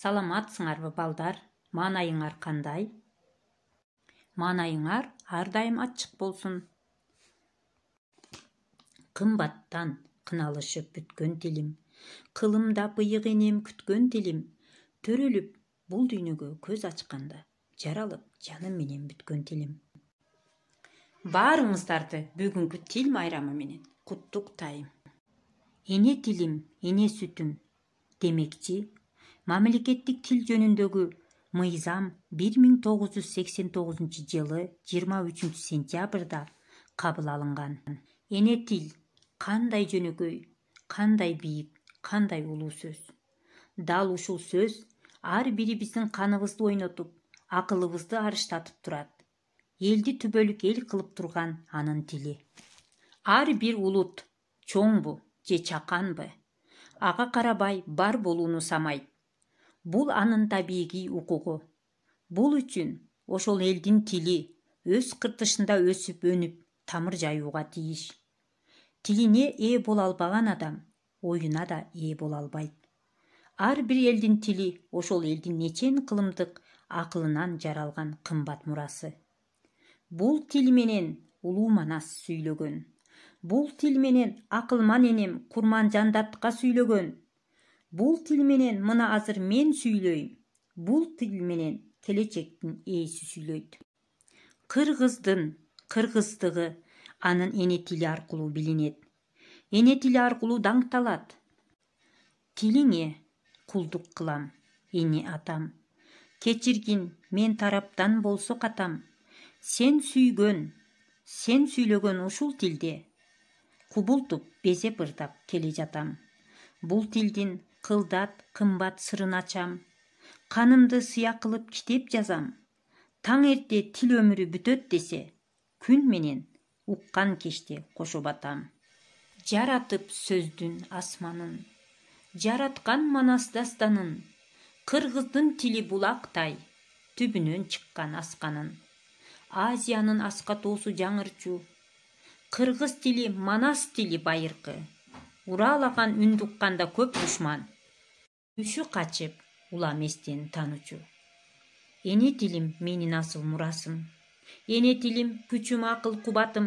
Саламатсыңарбы балдар? Маанайыңар кандай? Маанайыңар ар дайым ачык болсун. Кымбаттан кыналышып бүткөн тилим, кылымда быйык энем күткөн тилим, төрөлүп бул дүйнөгө көз ачканда, жаралып жаным менен бүткөн тилим. Баарыңыздарды бүгүнкү тил майрамы менен куттуктайм. Эне тилим, эне сүтүм демекчи, мамлекеттик тил жөнүндөгү мыйзам 1989 жылы 23 сентябрда кабыл алынган. Эне тил кандай жөнөкөй, кандай бийик, кандай улуу сөз. Дал ушул сөз ар бирибиздин каныбызды ойнотуп, акылыбызды арыштатып турат. Элди түбөлүк эл кылып турган анын тили. Ар бир улут чоңбу же чаканбы, ага карабай бар болууну самайт. Бул анын табигый укугу. Бул үчүн ошол элдин тили өз кыртышында өсүп өнүп тамыр жаюуга тийиш. Тилине ээ боло албаган адам оюна да ээ боло албайт. Ар бир элдин тили ошол элдин нечен кылымдык акылынан жаралган кымбат мурасы. Бул тил менен улуу Манас сүйлөгөн. Бул тил менен акылман энем Курманжандатка сүйлөгөн. Бул тил менен мына азыр мен сүйлөйм. Бул тил менен келечектин ээси сүйлөйт. Кыргыздын кыргыздыгы анын эне тили аркылуу билинет. Эне тили аркылуу даңкталат. Тилиңе кулдук кылам, эне атам. Кечиргин мен тараптан болсо катам. Сен сүйгөн, сен сүйлөгөн ушул тилде кубултуп безеп ырдап келе жатам. Бул тилдин кылдат кымбат сырын ачам. Канымды сыя кылып китеп жазам. Таң эрте тил өмүрү бүтөт десе, күн менен уккан кечте кошо батам. Жаратып сөздүн асманын, жараткан Манас дастанын, кыргыздын тили булактай, түбүнөн чыккан асканын. Азиянын аска тоосу жаңырчу, кыргыз тили Манас тили байыркы. Уралаган үндү укканда көп душман, үшү качып улам эстен танучу. Эне тилим менин асыл мурасым, эне тилим күчүм, акыл кубатым,